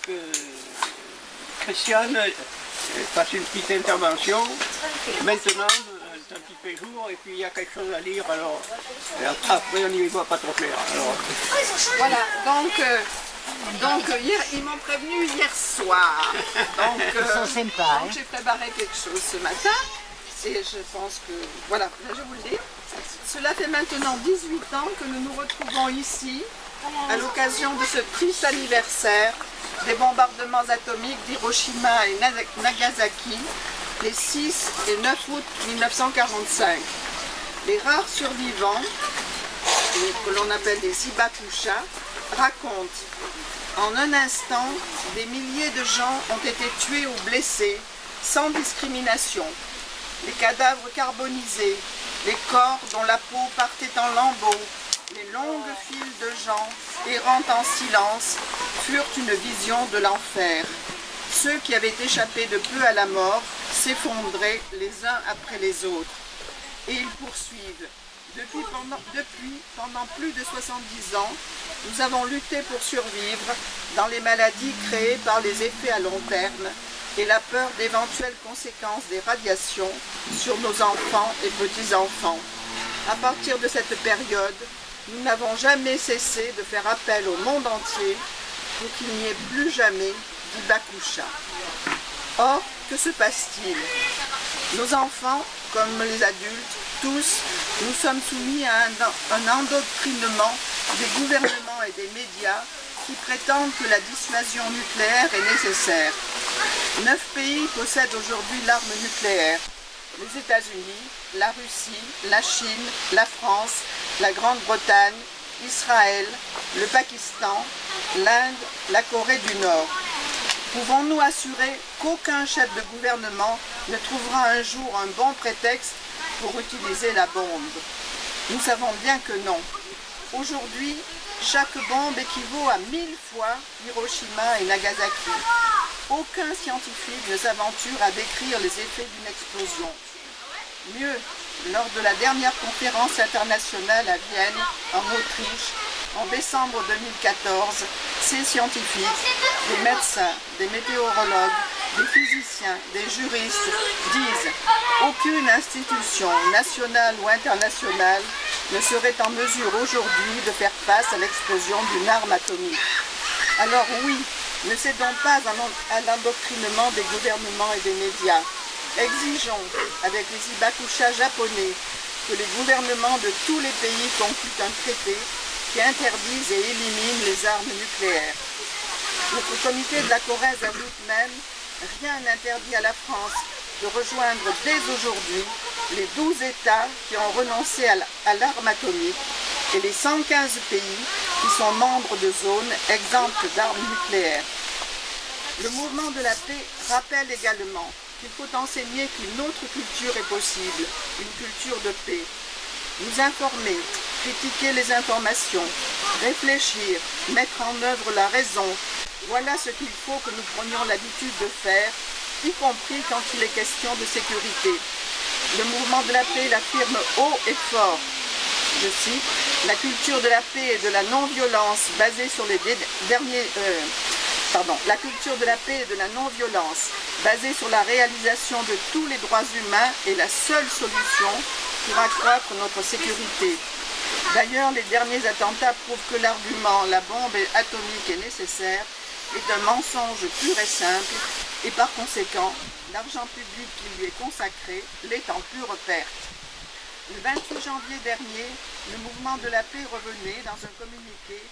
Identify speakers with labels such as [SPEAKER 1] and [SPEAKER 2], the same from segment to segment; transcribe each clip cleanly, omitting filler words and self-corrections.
[SPEAKER 1] que Christiane fasse une petite intervention. Maintenant, c'est un petit peu jour et puis il y a quelque chose à lire, alors après on n'y voit pas trop clair. Alors.
[SPEAKER 2] Voilà, donc hier, ils m'ont prévenu hier soir.
[SPEAKER 3] Ils sont sympas.
[SPEAKER 2] Donc j'ai préparé quelque chose ce matin et je pense que, voilà, là je vous le dis. Cela fait maintenant 18 ans que nous nous retrouvons ici à l'occasion de ce triste anniversaire des bombardements atomiques d'Hiroshima et Nagasaki les 6 et 9 août 1945. Les rares survivants, que l'on appelle les Hibakusha, racontent en un instant des milliers de gens ont été tués ou blessés sans discrimination. Les cadavres carbonisés, les corps dont la peau partait en lambeaux, les longues files de gens errant en silence furent une vision de l'enfer. Ceux qui avaient échappé de peu à la mort s'effondraient les uns après les autres. Et ils poursuivent. Depuis pendant plus de 70 ans, nous avons lutté pour survivre dans les maladies créées par les effets à long terme et la peur d'éventuelles conséquences des radiations sur nos enfants et petits-enfants. À partir de cette période, nous n'avons jamais cessé de faire appel au monde entier pour qu'il n'y ait plus jamais d'Hibakusha. Or, que se passe-t-il? Nos enfants, comme les adultes, tous, nous sommes soumis à un endoctrinement des gouvernements et des médias qui prétendent que la dissuasion nucléaire est nécessaire. 9 pays possèdent aujourd'hui l'arme nucléaire. Les États-Unis, la Russie, la Chine, la France, la Grande-Bretagne, Israël, le Pakistan, l'Inde, la Corée du Nord. Pouvons-nous assurer qu'aucun chef de gouvernement ne trouvera un jour un bon prétexte pour utiliser la bombe? Nous savons bien que non. Aujourd'hui, chaque bombe équivaut à 1000 fois Hiroshima et Nagasaki. Aucun scientifique ne s'aventure à décrire les effets d'une explosion. Mieux, lors de la dernière conférence internationale à Vienne, en Autriche, en décembre 2014, ces scientifiques, des médecins, des météorologues, des physiciens, des juristes disent « Aucune institution nationale ou internationale ne serait en mesure aujourd'hui de faire face à l'explosion d'une arme atomique. » Alors oui, ne cédons pas à l'endoctrinement des gouvernements et des médias. Exigeons, avec les Hibakusha japonais, que les gouvernements de tous les pays concluent un traité qui interdise et élimine les armes nucléaires. Notre comité de la Corrèze ajoute même « Rien n'interdit à la France de rejoindre dès aujourd'hui les 12 États qui ont renoncé à l'arme atomique et les 115 pays qui sont membres de zones exemptes d'armes nucléaires. » Le mouvement de la paix rappelle également qu'il faut enseigner qu'une autre culture est possible, une culture de paix. Nous informer, critiquer les informations, réfléchir, mettre en œuvre la raison, voilà ce qu'il faut que nous prenions l'habitude de faire, y compris quand il est question de sécurité. Le mouvement de la paix l'affirme haut et fort. Je cite, « La culture de la paix et de la non-violence basée sur les la culture de la paix et de la non-violence, basée sur la réalisation de tous les droits humains, est la seule solution pour accroître notre sécurité. D'ailleurs, les derniers attentats prouvent que l'argument « la bombe atomique est nécessaire » est un mensonge pur et simple, et par conséquent, l'argent public qui lui est consacré l'est en pure perte. Le 28 janvier dernier, le mouvement de la paix revenait dans un communiqué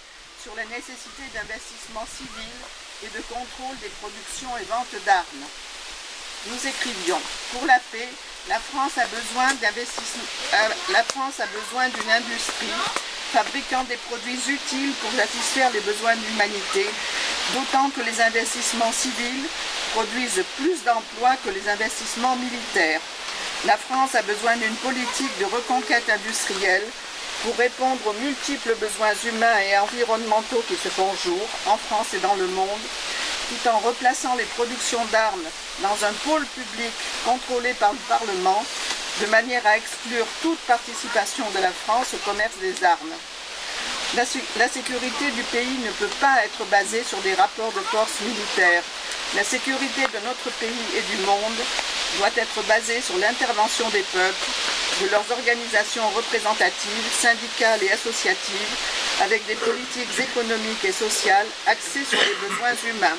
[SPEAKER 2] sur la nécessité d'investissements civils et de contrôle des productions et ventes d'armes. Nous écrivions « Pour la paix, la France a besoin d'une industrie fabriquant des produits utiles pour satisfaire les besoins de l'humanité, d'autant que les investissements civils produisent plus d'emplois que les investissements militaires. La France a besoin d'une politique de reconquête industrielle pour répondre aux multiples besoins humains et environnementaux qui se font jour, en France et dans le monde, tout en replaçant les productions d'armes dans un pôle public contrôlé par le Parlement, de manière à exclure toute participation de la France au commerce des armes. La sécurité du pays ne peut pas être basée sur des rapports de force militaires. La sécurité de notre pays et du monde doit être basée sur l'intervention des peuples, de leurs organisations représentatives, syndicales et associatives, avec des politiques économiques et sociales axées sur les besoins humains.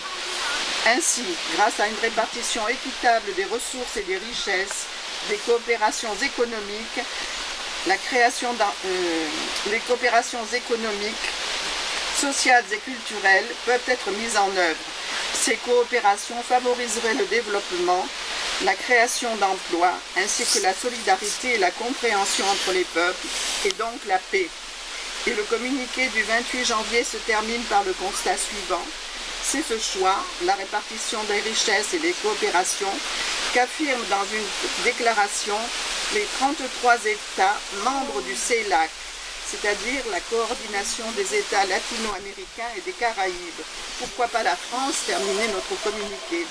[SPEAKER 2] Ainsi, grâce à une répartition équitable des ressources et des richesses, des coopérations économiques, les coopérations économiques, sociales et culturelles peuvent être mises en œuvre. Ces coopérations favoriseraient le développement, la création d'emplois, ainsi que la solidarité et la compréhension entre les peuples, et donc la paix. Et le communiqué du 28 janvier se termine par le constat suivant. C'est ce choix, la répartition des richesses et des coopérations, qu'affirment dans une déclaration les 33 États membres du CELAC, c'est-à-dire la coordination des États latino-américains et des Caraïbes. Pourquoi pas la France terminer notre communiqué?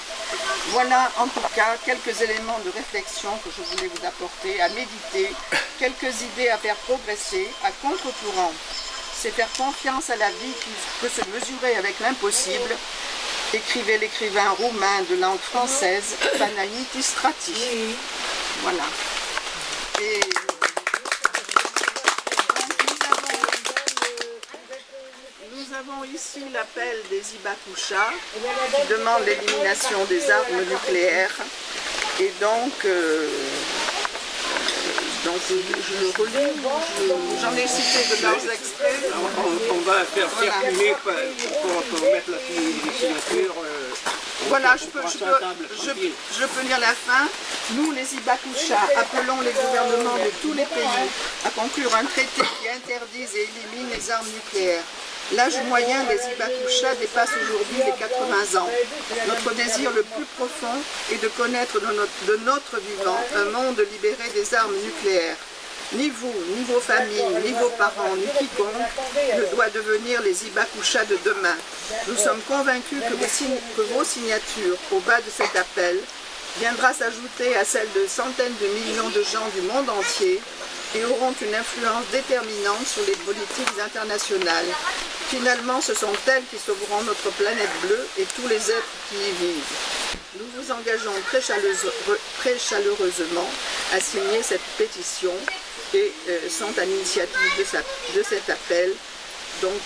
[SPEAKER 2] Voilà en tout cas quelques éléments de réflexion que je voulais vous apporter, à méditer, quelques idées à faire progresser à contre-courant. C'est faire confiance à la vie qui peut se mesurer avec l'impossible, écrivait l'écrivain roumain de langue française, Panayotis Strati. Voilà. Et nous avons ici l'appel des Hibakusha qui demande l'élimination des armes nucléaires. Et donc je relis, j'en ai cité de leurs extraits.
[SPEAKER 1] On va faire circuler pour mettre la signature.
[SPEAKER 2] Voilà, je peux lire la fin. Nous, les Hibakusha, appelons les gouvernements de tous les pays à conclure un traité qui interdise et élimine les armes nucléaires. L'âge moyen des Hibakusha dépasse aujourd'hui les 80 ans. Notre désir le plus profond est de connaître de notre vivant un monde libéré des armes nucléaires. Ni vous, ni vos familles, ni vos parents, ni quiconque ne doit devenir les Hibakusha de demain. Nous sommes convaincus que vos signatures au bas de cet appel viendra s'ajouter à celles de centaines de millions de gens du monde entier et auront une influence déterminante sur les politiques internationales. Finalement, ce sont elles qui sauveront notre planète bleue et tous les êtres qui y vivent. Nous vous engageons très chaleureusement à signer cette pétition et sont à l'initiative de cet appel, donc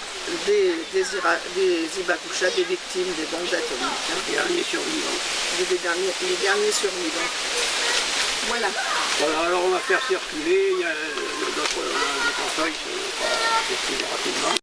[SPEAKER 2] des Hibakusha, des victimes des bombes atomiques.
[SPEAKER 1] Les derniers survivants.
[SPEAKER 2] Les derniers survivants. Voilà.
[SPEAKER 1] Voilà, alors on va faire circuler, il y a notre feuille, c'est circuler rapidement.